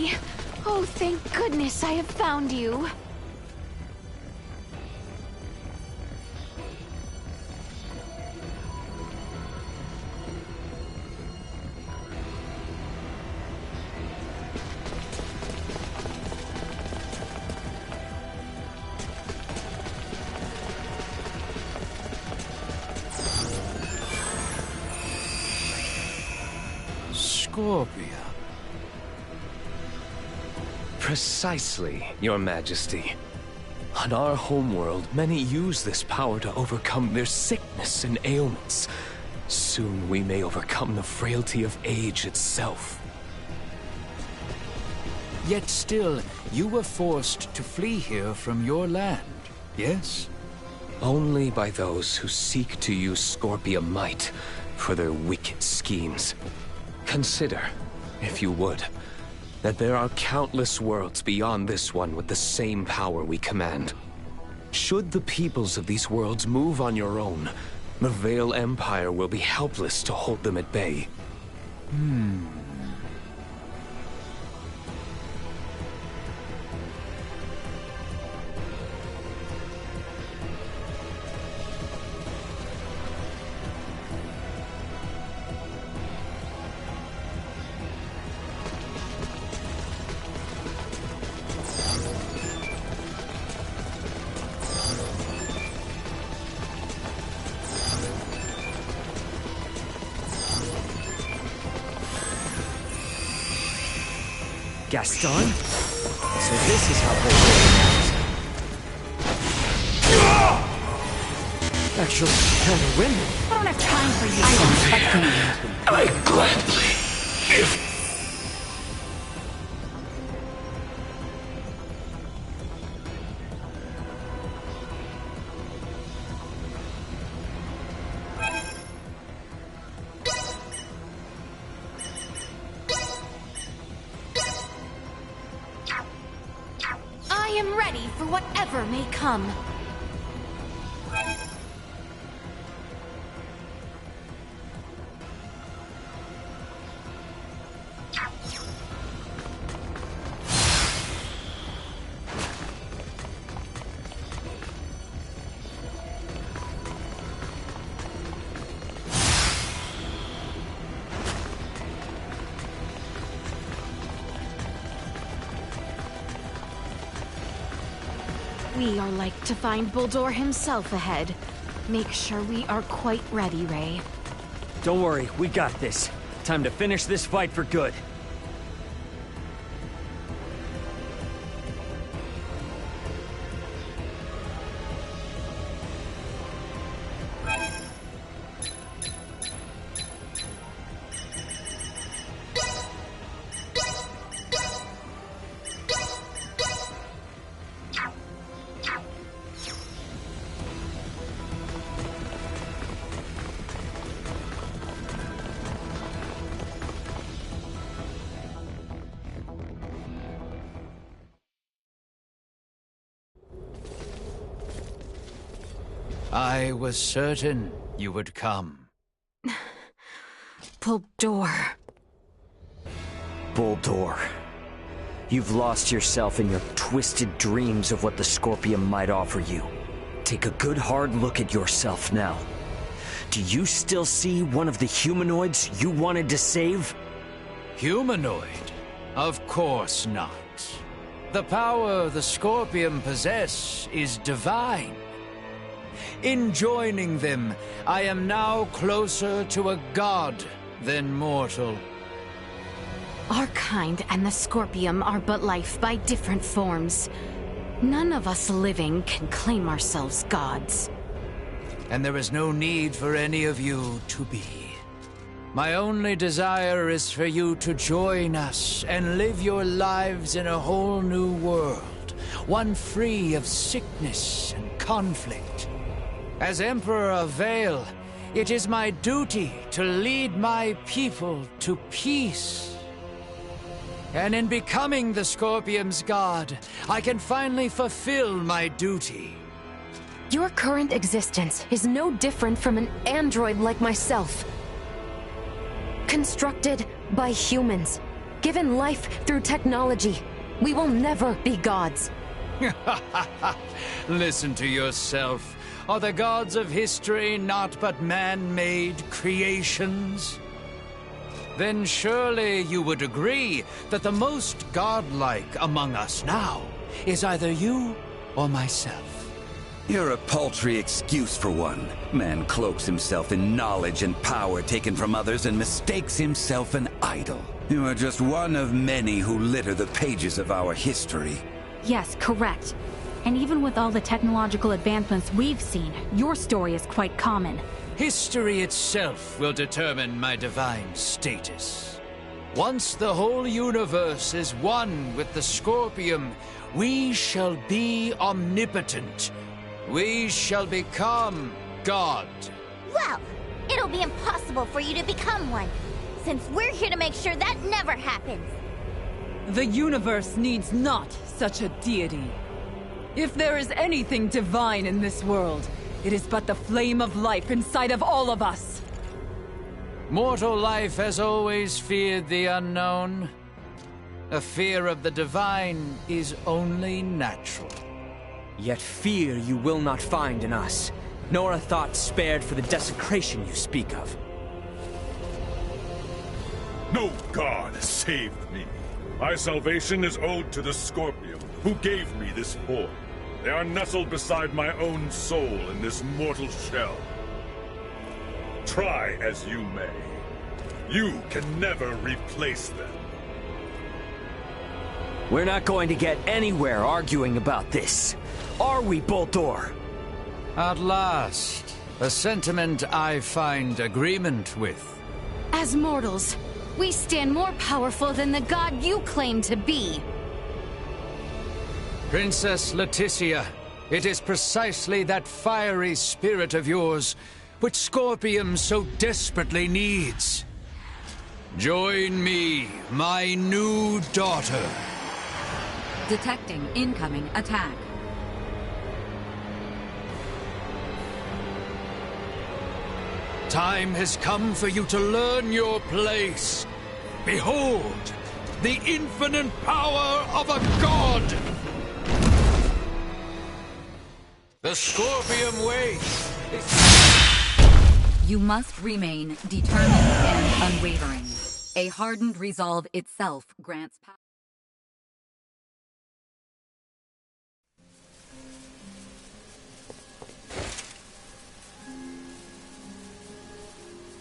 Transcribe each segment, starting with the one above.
Ray. Oh, thank goodness I have found you. Scorpium. Precisely, Your Majesty. On our homeworld, many use this power to overcome their sickness and ailments. Soon we may overcome the frailty of age itself. Yet still, you were forced to flee here from your land, yes? Only by those who seek to use Scorpium might for their wicked schemes. Consider, if you would, that there are countless worlds beyond this one with the same power we command. Should the peoples of these worlds move on your own, the Veil Empire will be helpless to hold them at bay. Gaston? So this is how Bulldog is. Actually, kind of winning. I don't have time for you. I gladly. I am ready for whatever may come. We are like to find Bulldor himself ahead. Make sure we are quite ready, Ray. Don't worry, we got this. Time to finish this fight for good. I was certain you would come. Bulldor. Bulldor. You've lost yourself in your twisted dreams of what the Scorpium might offer you. Take a good hard look at yourself now. Do you still see one of the humanoids you wanted to save? Humanoid? Of course not. The power the Scorpium possess is divine. In joining them, I am now closer to a god than mortal. Our kind and the Scorpium are but life by different forms. None of us living can claim ourselves gods. And there is no need for any of you to be. My only desire is for you to join us and live your lives in a whole new world, one free of sickness and conflict. As Emperor of Veil, it is my duty to lead my people to peace. And in becoming the Scorpium's god, I can finally fulfill my duty. Your current existence is no different from an android like myself. Constructed by humans, given life through technology. We will never be gods. Listen to yourself. Are the gods of history not but man-made creations? Then surely you would agree that the most godlike among us now is either you or myself. You're a paltry excuse for one. Man cloaks himself in knowledge and power taken from others and mistakes himself an idol. You are just one of many who litter the pages of our history. Yes, correct. And even with all the technological advancements we've seen, your story is quite common. History itself will determine my divine status. Once the whole universe is one with the Scorpium, we shall be omnipotent. We shall become God. Well, it'll be impossible for you to become one, since we're here to make sure that never happens. The universe needs not such a deity. If there is anything divine in this world, it is but the flame of life inside of all of us. Mortal life has always feared the unknown. A fear of the divine is only natural. Yet fear you will not find in us, nor a thought spared for the desecration you speak of. No god saved me. My salvation is owed to the Scorpium, who gave me this form. They are nestled beside my own soul in this mortal shell. Try as you may, you can never replace them. We're not going to get anywhere arguing about this. Are we, Boltor? At last, a sentiment I find agreement with. As mortals, we stand more powerful than the god you claim to be. Princess Leticia, it is precisely that fiery spirit of yours which Scorpium so desperately needs. Join me, my new daughter. Detecting incoming attack. Time has come for you to learn your place. Behold, the infinite power of a god! The Scorpium way is... You must remain determined and unwavering. A hardened resolve itself grants power.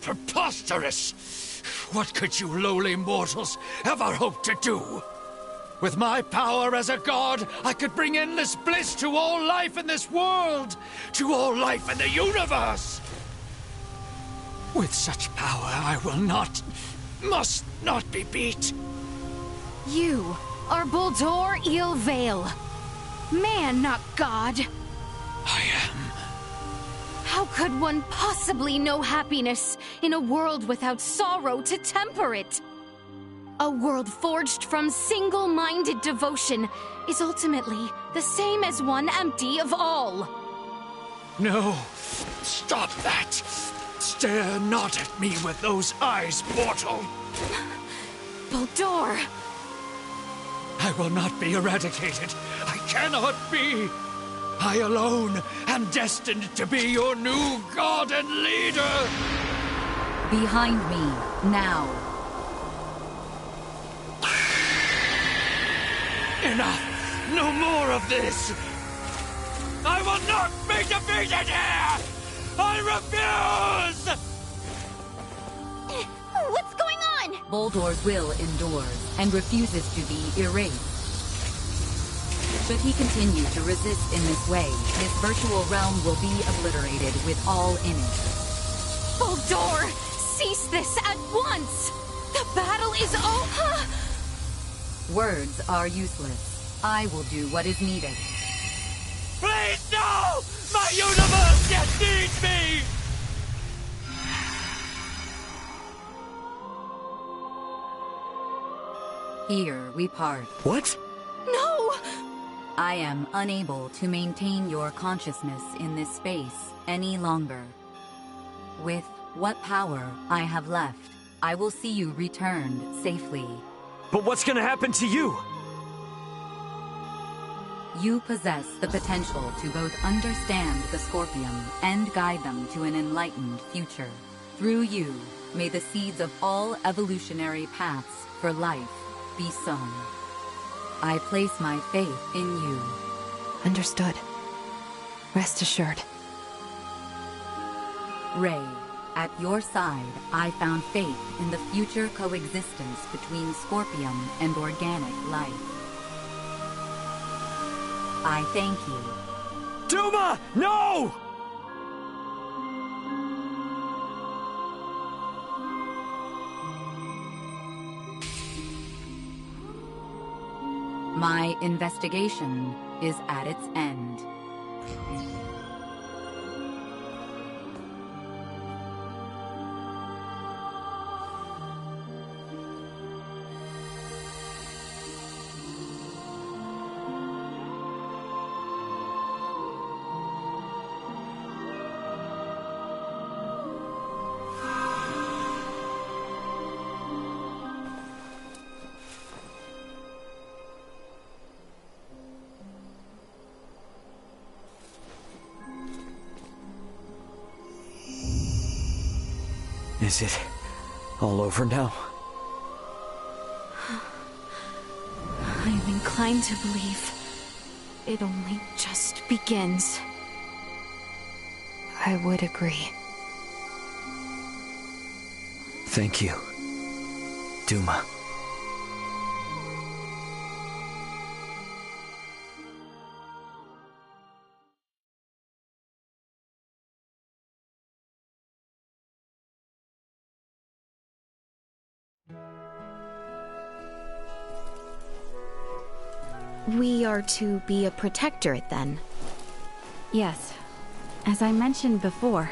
Preposterous! What could you lowly mortals ever hope to do? With my power as a god, I could bring endless bliss to all life in this world, to all life in the universe! With such power, I will not, must not be beat. You are Boltor Ilvale. Man, not god. I am. How could one possibly know happiness in a world without sorrow to temper it? A world forged from single-minded devotion is ultimately the same as one empty of all. No, stop that. Stare not at me with those eyes, mortal. Boltor! I will not be eradicated. I cannot be. I alone am destined to be your new god and leader! Behind me, now. Enough! No more of this! I will not be defeated here! I refuse! What's going on? Boldor's will endures and refuses to be erased. Should he continue to resist in this way, his virtual realm will be obliterated with all in it. Boldor! Cease this at once! The battle is over! Words are useless. I will do what is needed. Please, no! My universe yet needs me! Here we part. What? No! I am unable to maintain your consciousness in this space any longer. With what power I have left, I will see you returned safely. But what's gonna happen to you? You possess the potential to both understand the Scorpium and guide them to an enlightened future. Through you, may the seeds of all evolutionary paths for life be sown. I place my faith in you. Understood. Rest assured. Ray, at your side, I found faith in the future coexistence between Scorpium and organic life. I thank you. Duma! No! My investigation is at its end. Is it all over now? I'm inclined to believe it only just begins. I would agree. Thank you, Duma. We are to be a protectorate, then? Yes. As I mentioned before,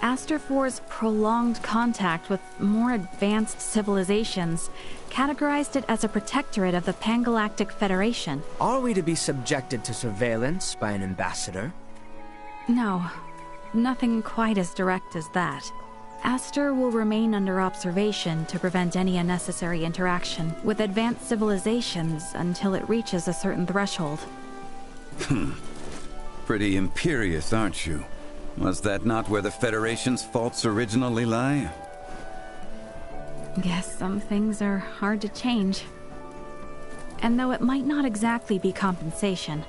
Aster IV's prolonged contact with more advanced civilizations categorized it as a protectorate of the Pangalactic Federation. Are we to be subjected to surveillance by an ambassador? No, nothing quite as direct as that. Aster will remain under observation to prevent any unnecessary interaction with advanced civilizations until it reaches a certain threshold. Pretty imperious, aren't you? Was that not where the Federation's faults originally lie? Guess some things are hard to change. And though it might not exactly be compensation,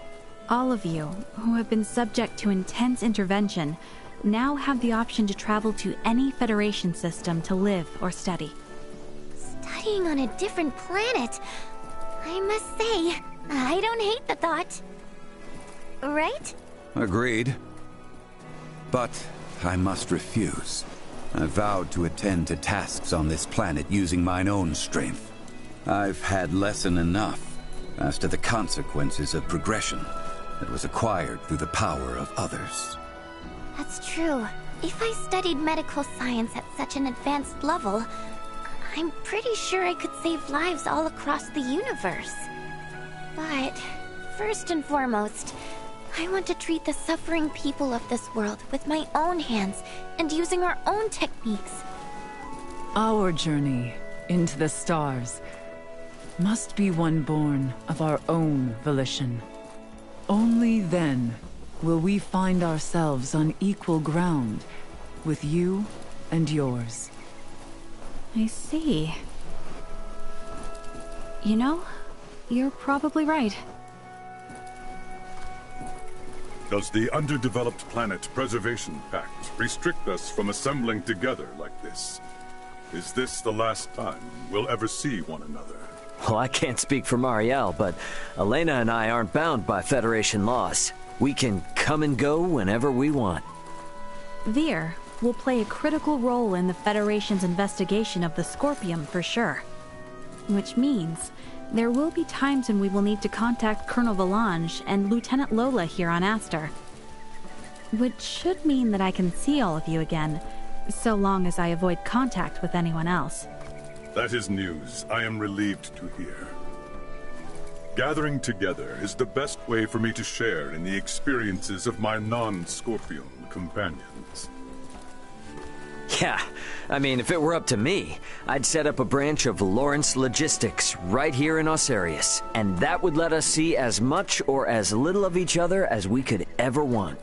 all of you who have been subject to intense intervention now have the option to travel to any Federation system to live or study. Studying on a different planet. I must say, I don't hate the thought. Right? Agreed. But I must refuse. I vowed to attend to tasks on this planet using mine own strength. I've had lesson enough as to the consequences of progression that was acquired through the power of others. That's true. If I studied medical science at such an advanced level, I'm pretty sure I could save lives all across the universe. But first and foremost, I want to treat the suffering people of this world with my own hands and using our own techniques. Our journey into the stars must be one born of our own volition. Only then will we find ourselves on equal ground with you and yours. I see. You know, you're probably right. Does the Underdeveloped Planet Preservation Pact restrict us from assembling together like this? Is this the last time we'll ever see one another? Well, I can't speak for Marielle, but Elena and I aren't bound by Federation laws. We can come and go whenever we want. Vir will play a critical role in the Federation's investigation of the Scorpium for sure. Which means there will be times when we will need to contact Colonel Valange and Lieutenant Lola here on Aster. Which should mean that I can see all of you again, so long as I avoid contact with anyone else. That is news I am relieved to hear. Gathering together is the best way for me to share in the experiences of my non-Scorpium companions. Yeah, I mean, if it were up to me, I'd set up a branch of Lawrence Logistics right here in Osarius, and that would let us see as much or as little of each other as we could ever want.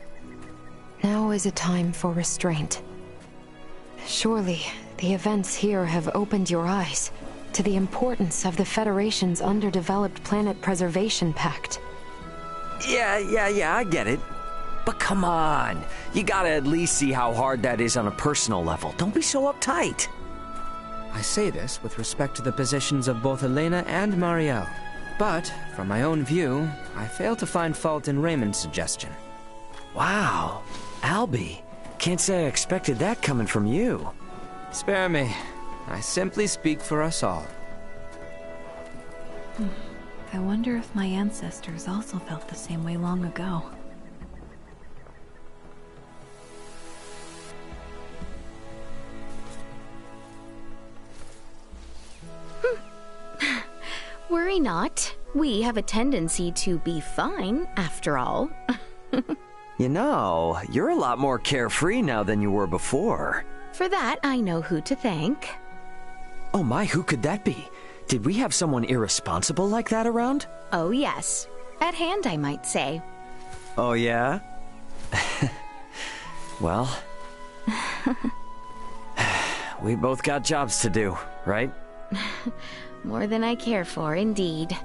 Now is a time for restraint. Surely, the events here have opened your eyes to the importance of the Federation's underdeveloped Planet Preservation Pact. Yeah, I get it. But come on, you gotta at least see how hard that is on a personal level. Don't be so uptight. I say this with respect to the positions of both Elena and Marielle. But, from my own view, I fail to find fault in Raymond's suggestion. Wow, Albie, can't say I expected that coming from you. Spare me. I simply speak for us all. I wonder if my ancestors also felt the same way long ago. Worry not. We have a tendency to be fine, after all. You know, you're a lot more carefree now than you were before. For that, I know who to thank. Oh my, who could that be? Did we have someone irresponsible like that around? Oh yes. At hand, I might say. Oh yeah? Well... we both got jobs to do, right? More than I care for, indeed.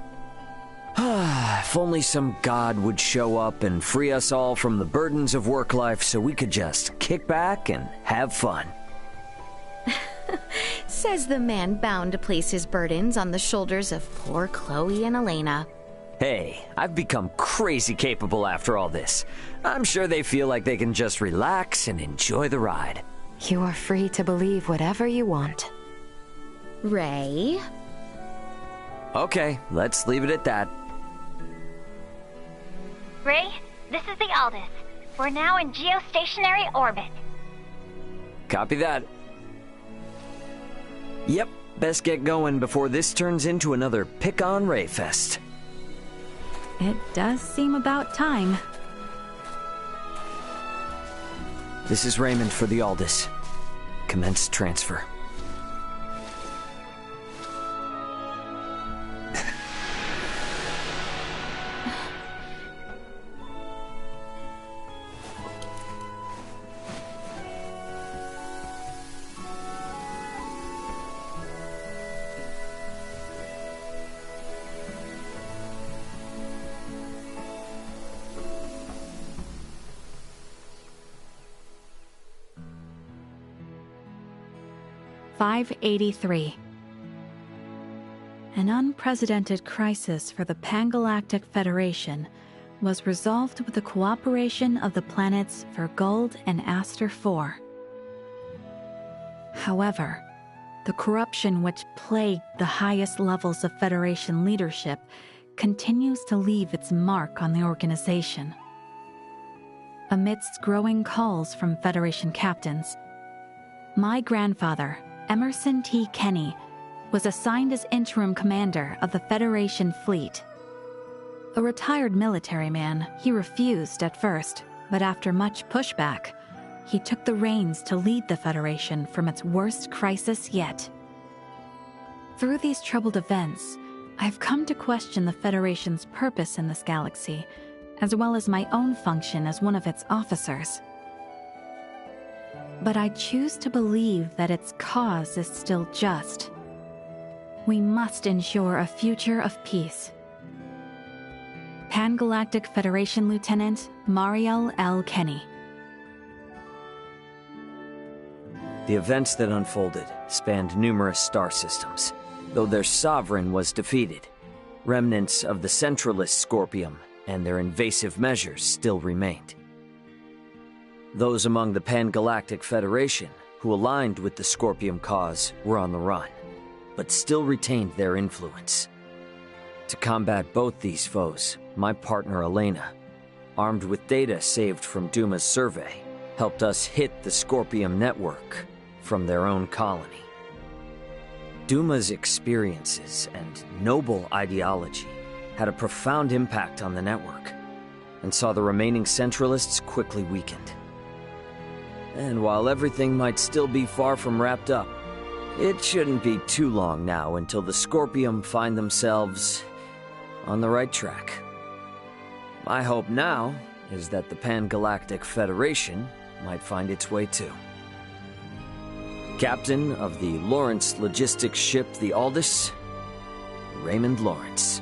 If only some god would show up and free us all from the burdens of work life so we could just kick back and have fun. Says the man bound to place his burdens on the shoulders of poor Chloe and Elena. Hey, I've become crazy capable after all this. I'm sure they feel like they can just relax and enjoy the ride. You are free to believe whatever you want. Ray? Okay, let's leave it at that. Ray, this is the Aldous. We're now in geostationary orbit. Copy that. Yep, best get going before this turns into another pick-on Ray fest. It does seem about time. This is Raymond for the Aldous. Commence transfer. '83. An unprecedented crisis for the Pangalactic Federation was resolved with the cooperation of the planets Vergold and Aster IV. However, the corruption which plagued the highest levels of Federation leadership continues to leave its mark on the organization. Amidst growing calls from Federation captains, my grandfather, Emerson T. Kenny, was assigned as interim commander of the Federation fleet. A retired military man, he refused at first, but after much pushback, he took the reins to lead the Federation from its worst crisis yet. Through these troubled events, I've come to question the Federation's purpose in this galaxy, as well as my own function as one of its officers. But I choose to believe that its cause is still just. We must ensure a future of peace. Pan-Galactic Federation Lieutenant Marielle L. Kenny. The events that unfolded spanned numerous star systems, though their sovereign was defeated. Remnants of the centralist Scorpium and their invasive measures still remained. Those among the Pan-Galactic Federation who aligned with the Scorpium cause were on the run, but still retained their influence. To combat both these foes, my partner Elena, armed with data saved from Duma's survey, helped us hit the Scorpium network from their own colony. Duma's experiences and noble ideology had a profound impact on the network, and saw the remaining Centralists quickly weakened. And while everything might still be far from wrapped up, it shouldn't be too long now until the Scorpium find themselves on the right track. My hope now is that the Pan-Galactic Federation might find its way too. Captain of the Lawrence logistics ship the Aldous, Raymond Lawrence.